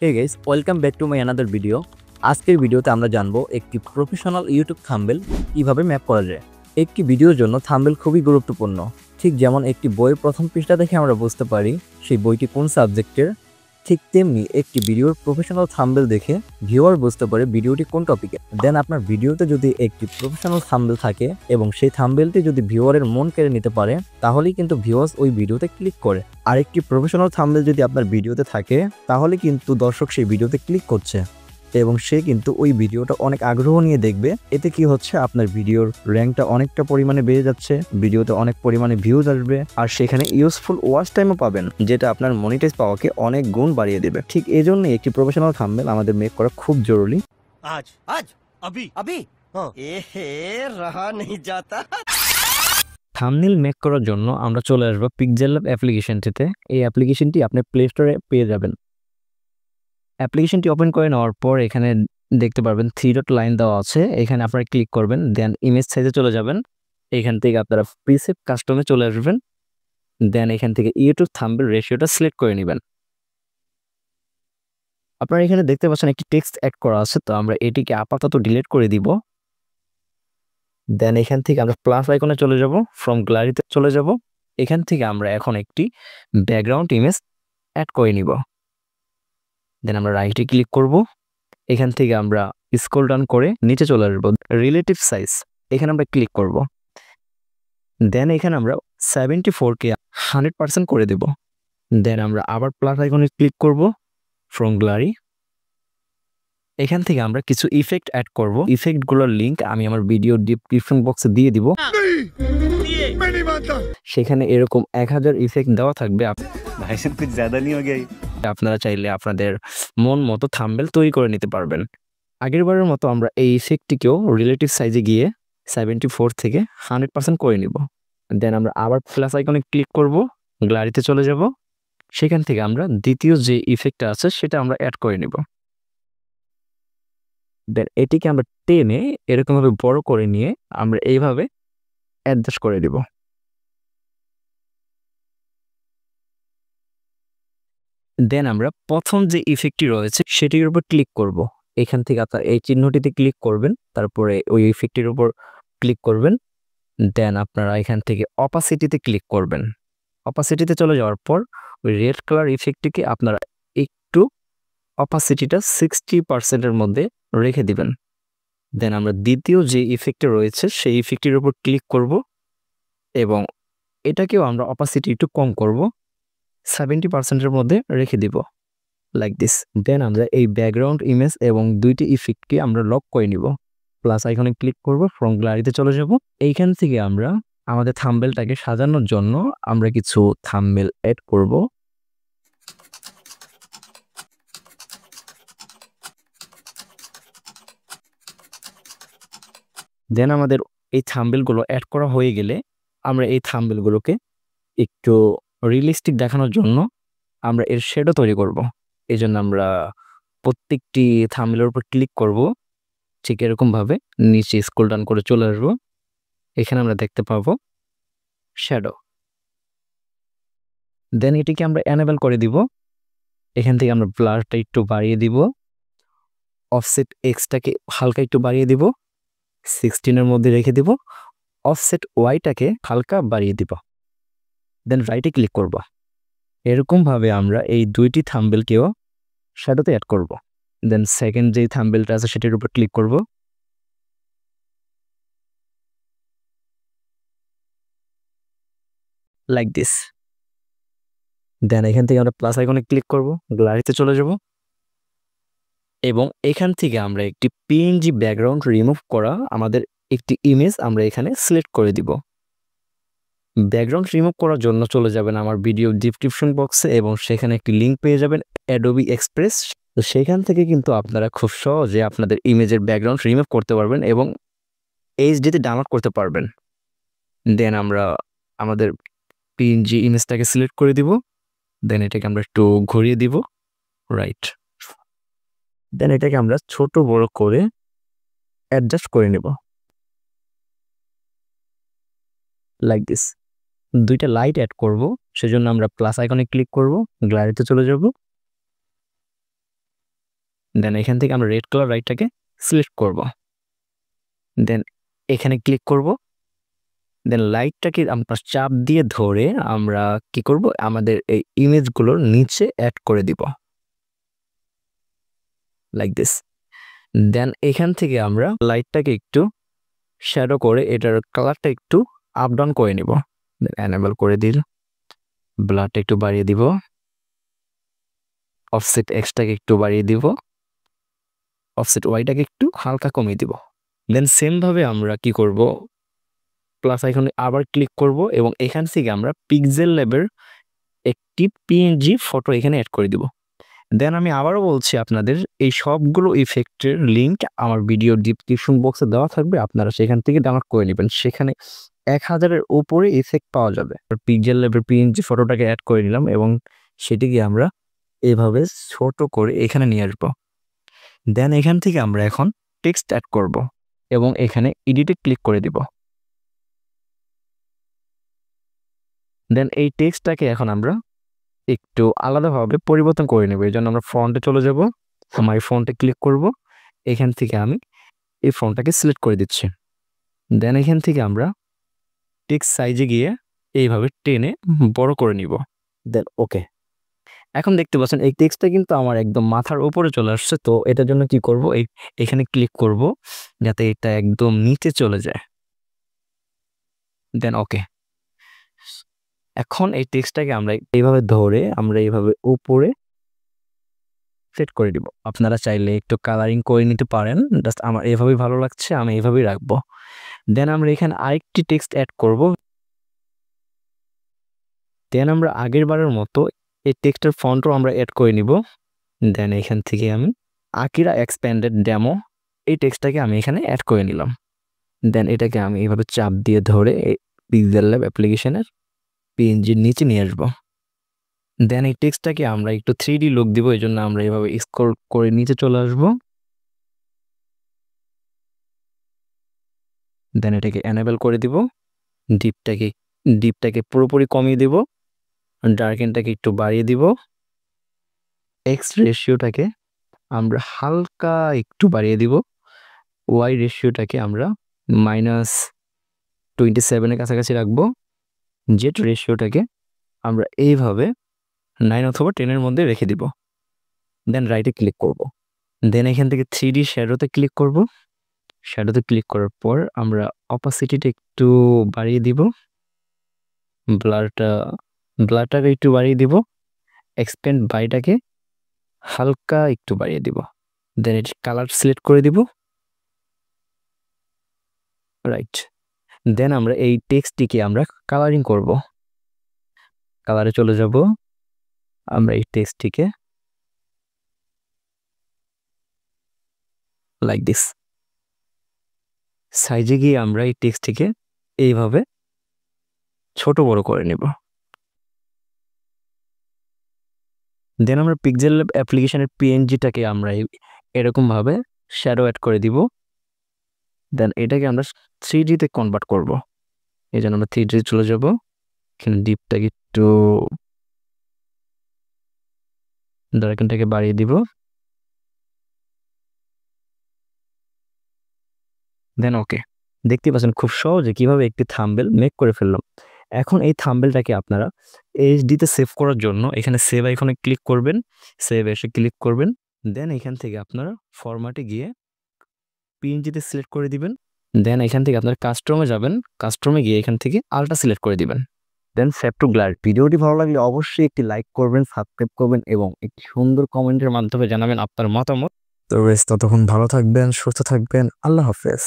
Hey guys, welcome back to my another video. আজকের ভিডিওতে আমরা জানবো একটি প্রফেশনাল ইউটিউব থাম্বনেল কিভাবে ম্যাপ করা যায়। একটি ভিডিওর জন্য থাম্বনেল খুবই গুরুত্বপূর্ণ। ঠিক যেমন একটি বইয়ের প্রথম পৃষ্ঠা দেখে আমরা বুঝতে পারি সেই বইটি কোন সাবজেক্টের, ঠিক তেমনি একটি ভিডিওর প্রফেশনাল থাম্বনেল দেখে ভিউয়ার বুঝতে পারে ভিডিওটি কোন টপিকে। দেন আপনার ভিডিওতে যদি একটি প্রফেশনাল থাম্বনেল থাকে এবং সেই থাম্বনেলটি যদি ভিউয়ারের মন কেড়ে নিতে পারে, তাহলেই কিন্তু ভিউয়ার্স ওই ভিডিওতে ক্লিক করে। আর একটি প্রফেশনাল থাম্বনেল যদি আপনার ভিডিওতে থাকে, তাহলে কিন্তু দর্শক সেই ভিডিওতে ক্লিক করছে এবং সে কিন্তু ওই ভিডিওটা অনেক আগ্রহ নিয়ে দেখবে। এতে কি হচ্ছে, আপনার ভিডিওর র্যাঙ্কটা অনেকটা পরিমাণে বেড়ে যাচ্ছে, ভিডিওতে অনেক পরিমাণে ভিউজ আসবে, আর সেখানে ইউজফুল ওয়াচ টাইমও পাবেন, যেটা আপনার মনিটাইজ পাওয়াকে অনেক গুণ বাড়িয়ে দেবে। ঠিক এই জন্যই একটি প্রফেশনাল থাম্বনেল আমাদের মেক করা খুব জরুরি। आज आज अभी अभी हाँ एहे रहा नहीं जाता। থাম্বনেল মেক করার জন্য আমরা চলে আসবো পিক্সেল ল্যাব অ্যাপ্লিকেশনটিতে। এই অ্যাপ্লিকেশনটি আপনি প্লে স্টোরে পেয়ে যাবেন। অ্যাপ্লিকেশনটি ওপেন করে নেওয়ার পর এখানে দেখতে পারবেন 3 ডট লাইন দেওয়া আছে, এখানে আপনারা ক্লিক করবেন, দেন ইমেজ সাইজে চলে যাবেন। এখান থেকে আপনারা প্রিসেট কাস্টমে চলে আসবেন, দেন এখান থেকে ইউটিউব থাম্বনেল রেশিওটা সিলেক্ট করে নেবেন। আপনারা এখানে দেখতে পাচ্ছেন একটি টেক্সট অ্যাড করা আছে, তো আমরা এটিকে আপাতত ডিলিট করে দিব। দেন এখান থেকে আমরা প্লাস আইকনে চলে যাব, ফ্রম গ্যালারিতে চলে যাব। এখান থেকে আমরা এখন একটি ব্যাকগ্রাউন্ড ইমেজ অ্যাড করে নিব। দেন আমরা রাইটে ক্লিক করব, এখান থেকে আমরা স্ক্রল ডাউন করে নিচে চলে আসবো, রিলেটিভ সাইজ এখানে আমরা ক্লিক করব। দেন এখানে আমরা 74কে 100% করে দেব। দেন আমরা আবার প্লাস আইকনে ক্লিক করব, ফ্রম গ্যালারি। এখান থেকে আমরা কিছু ইফেক্ট অ্যাড করব। ইফেক্টগুলোর লিংক আমি আমার ভিডিও ডেসক্রিপশন বক্সে দিয়ে দিব। সেখানে এরকম 1000 ইফেক্ট দেওয়া থাকবে। भाई साहब कुछ ज्यादा नहीं हो गया ये? আপনারা চাইলে আপনাদের মন মতো থাম্বনেল তৈরি করে নিতে পারবেন। আগেরবারের মতো আমরা এই ইফেক্টটিকেও রিলেটিভ সাইজে গিয়ে 74 থেকে 100% করে নিব। দেন আমরা আবার প্লাস আইকনে ক্লিক করব, গ্যালারিতে চলে যাব। সেখান থেকে আমরা দ্বিতীয় যে ইফেক্টটা আছে সেটা আমরা অ্যাড করে নিব। দেন এটিকে আমরা টেনে এরকমভাবে বড় করে নিয়ে আমরা এইভাবে অ্যাডজাস্ট করে দিব। দেন আমরা প্রথম যে ইফেক্টটি রয়েছে সেটির উপর ক্লিক করব। এখান থেকে আপনার এই চিহ্নটিতে ক্লিক করবেন, তারপরে ওই ইফেক্টটির উপর ক্লিক করবেন। দেন আপনারা এখান থেকে অপাসিটিতে ক্লিক করবেন। অপাসিটিতে চলে যাওয়ার পর ওই রেড কালার ইফেক্টটিকে আপনারা একটু অপাসিটিটা 60%-এর মধ্যে রেখে দিবেন। দেন আমরা দ্বিতীয় যে ইফেক্টটা রয়েছে সেই ইফেক্টটির উপর ক্লিক করব এবং এটাকেও আমরা অপাসিটি একটু কম করব, 70%-এর মধ্যে রেখে দিব, লাইক দিস। দেন আমরা এই ব্যাকগ্রাউন্ড ইমেজ এবং দুইটি ইফেক্টকে আমরা লক করে নিব। প্লাস আইকনে ক্লিক করব, ফ্রম গ্যালারিতে চলে যাব। এইখান থেকে আমরা আমাদের থাম্বনেলটাকে সাজানোর জন্য আমরা কিছু থাম্বনেল অ্যাড করব। দেন আমাদের এই থাম্বনেলগুলো অ্যাড করা হয়ে গেলে আমরা এই থাম্বনেলগুলোকে একটু রিয়েলিস্টিক দেখানোর জন্য আমরা এর শ্যাডো তৈরি করব। এই জন্য আমরা প্রত্যেকটি থাম্বনেলের উপর ক্লিক করব, ঠিক এরকমভাবে নিচে স্ক্রল ডাউন করে চলে আসবো। এখানে আমরা দেখতে পাবো শ্যাডো। দেন এটিকে আমরা এনেবল করে দিব। এখান থেকে আমরা ব্লারটা একটু বাড়িয়ে দিব, অফসেট এক্সটাকে হালকা একটু বাড়িয়ে দিব, 16-এর মধ্যে রেখে দিব। অফসেট ওয়াইটাকে হালকা বাড়িয়ে দিব। দেন রাইটে ক্লিক করব। এরকমভাবে আমরা এই দুইটি থাম্বনেলকেও শ্যাডোতে অ্যাড করব। দেন সেকেন্ড যেই থাম্বনেলটা আছে সেটির উপর ক্লিক করব। Like this. দেন এখান থেকে আমরা প্লাস আইকনে ক্লিক করব, গ্যালারিতে চলে যাব এবং এখান থেকে আমরা একটি পিএনজি ব্যাকগ্রাউন্ড রিমুভ করা আমাদের একটি ইমেজ আমরা এখানে সিলেক্ট করে দিব। ব্যাকগ্রাউন্ড রিমুভ করার জন্য চলে যাবেন আমার ভিডিও ডেসক্রিপশন বক্সে এবং সেখানে একটি লিঙ্ক পেয়ে যাবেন, অ্যাডোবি এক্সপ্রেস। তো সেখান থেকে কিন্তু আপনারা খুব সহজে আপনাদের ইমেজের ব্যাকগ্রাউন্ড রিমুভ করতে পারবেন এবং এইচডিতে ডাউনলোড করতে পারবেন। দেন আমরা আমাদের পিএনজি ইমেজটাকে সিলেক্ট করে দিব। দেন এটাকে আমরা একটু ঘুরিয়ে দিব, রাইট। দেন এটাকে আমরা ছোট বড় করে অ্যাডজাস্ট করে নেব, লাইক দিস। দুইটা লাইট অ্যাড করব, সেজন্য আমরা প্লাস আইকনে ক্লিক করব, গ্যালারিতে চলে যাব। দেন এখান থেকে আমরা রেড কালার রাইটটাকে সিলেক্ট করব, দেন এখানে ক্লিক করব, দেন লাইটটাকে আমরা চাপ দিয়ে ধরে আমরা কি করব, আমাদের এই ইমেজগুলোর নিচে অ্যাড করে দিব লাইক দিস। দেন এখান থেকে আমরা লাইটটাকে একটু শ্যাডো করে এটার কালারটা একটু আপ ডাউন করে নিব, দেন এনেবল করে দিল, ব্লারটা একটু বাড়িয়ে দিব, অফসেট এক্সটাকে একটু বাড়িয়ে দিব, অফসেট ওয়াইটাকে একটু হালকা কমিয়ে দিব। দেন সেমভাবে আমরা কি করব, প্লাস আইকনে আবার ক্লিক করব এবং এখান থেকে আমরা পিক্সেল ল্যাবের একটি পিএনজি ফটো এখানে অ্যাড করে দিব। দেন আমি আবারও বলছি আপনাদের, এই সবগুলো ইফেক্টের লিঙ্ক আমার ভিডিও ডিসক্রিপশন বক্সে দেওয়া থাকবে, আপনারা সেখান থেকে ডাউনলোড করে নেবেন। সেখানে 1000-এর উপরে ইফেক্ট পাওয়া যাবে। পিক্সেল ল্যাবের পিএনজি ফটোটাকে অ্যাড করে নিলাম এবং সেটিকে আমরা এভাবে ছোট করে এখানে নিয়ে আসবো। দেন এখান থেকে আমরা এখন টেক্সট অ্যাড করব এবং এখানে এডিটে ক্লিক করে দিব। দেন এই টেক্সটটাকে এখন আমরা একটু আলাদাভাবে পরিবর্তন করে নেব। এই জন্য আমরা ফন্টে চলে যাব, আমার ফন্টে ক্লিক করব, এখান থেকে আমি এই ফন্টটাকে সিলেক্ট করে দিচ্ছি। দেন এখান থেকে আমরা টেক্সট সাইজে গিয়ে এইভাবে টেনে বড় করে নিব। দেন ওকে। এখন দেখতে পাচ্ছেন এই টেক্সটটা কিন্তু আমার একদম মাথার উপরে চলে আসছে। তো এটার জন্য কি করব, এখানে ক্লিক করব যাতে এটা একদম নিচে চলে যায়। দেন ওকে। এখন এই টেক্সটটাকে আমরা এইভাবে ধরে আমরা এইভাবে উপরে সেট করে দিব। আপনারা চাইলে একটু কালারিং করে নিতে পারেন, জাস্ট আমার এভাবেই ভালো লাগছে, আমি এইভাবেই রাখবো। দেন আমরা এখানে আরেকটি টেক্সট অ্যাড করব। দেন আমরা আগের বারের মতো এই টেক্সটের ফন্টও আমরা অ্যাড করে নিব। দেন এখান থেকে আমি আকিরা এক্সপ্যান্ডেড ডেমো এই টেক্সটটাকে আমি এখানে অ্যাড করে নিলাম। দেন এটাকে আমি এইভাবে চাপ দিয়ে ধরে এই পিক্সেল ল্যাব অ্যাপ্লিকেশনের পিএনজির নিচে নিয়ে আসবো। দেন এই টেক্সটটাকে আমরা একটু 3D লুক দিব, এই জন্য আমরা এইভাবে স্ক্রল করে নিচে চলে আসব। দেন এটাকে এনেবল করে দিব, ডিপটাকে পুরোপুরি কমিয়ে দিব, ডার্কেনটাকে একটু বাড়িয়ে দিব, এক্স রেশিওটাকে আমরা হালকা একটু বাড়িয়ে দিব, ওয়াই রেশিওটাকে আমরা -27-এর কাছাকাছি রাখবো, জেড রেশিওটাকে আমরা এইভাবে 9 অথবা 10-এর মধ্যে রেখে দিব। দেন রাইটে ক্লিক করব। দেন এখান থেকে 3D শ্যাডোতে ক্লিক করব। শ্যাডোতে ক্লিক করার পর আমরা অপাসিটিটা একটু বাড়িয়ে দিব, ব্লারটাকে একটু বাড়িয়ে দিব, এক্সপ্যান্ড বাইটাকে হালকা একটু বাড়িয়ে দিব। দেন এটি কালার সিলেক্ট করে দিব, রাইট। দেন আমরা এই টেক্সটটিকে আমরা কালারিং করব। কালারে চলে যাব, আমরা এই টেক্সটটিকে লাইক দিস সাইজে গিয়ে আমরা এই টেক্সটটিকে এইভাবে ছোট বড় করে নেব। দেন আমরা পিক্সেল ল্যাব অ্যাপ্লিকেশনের পিএনজিটাকে আমরা এরকমভাবে শ্যাডো অ্যাড করে দিব। দেন এটাকে আমরা 3Dতে কনভার্ট করব। এই জন্য আমরা 3D চলে যাব, এখানে ডিপটাকে একটু ডার্কেনটাকে বাড়িয়ে দিব। দেন ওকে। দেখতে পাচ্ছেন খুব সহজে কিভাবে একটি থাম্বনেল মেক করে ফেললাম। এখন এই থাম্বনেলটাকে আপনারা এইচডিতে সেভ করার জন্য এখানে সেভ আইকনে ক্লিক করবেন, সেভ এসে ক্লিক করবেন। দেন এখান থেকে আপনারা ফরম্যাটে গিয়ে পিএনজিতে সিলেক্ট করে দিবেন। দেন এখান থেকে আপনারা কাস্টমে যাবেন, কাস্টমে গিয়ে এখান থেকে আলটা সিলেক্ট করে দিবেন। দেন সেভ টু গ্যালারি। ভিডিওটি ভালো লাগলে অবশ্যই একটি লাইক করবেন, সাবস্ক্রাইব করবেন এবং একটি সুন্দর কমেন্টের মাধ্যমে জানাবেন আপনার মতামত। তো ততক্ষণ ভালো থাকবেন, সুস্থ থাকবেন, আল্লাহ হাফেজ।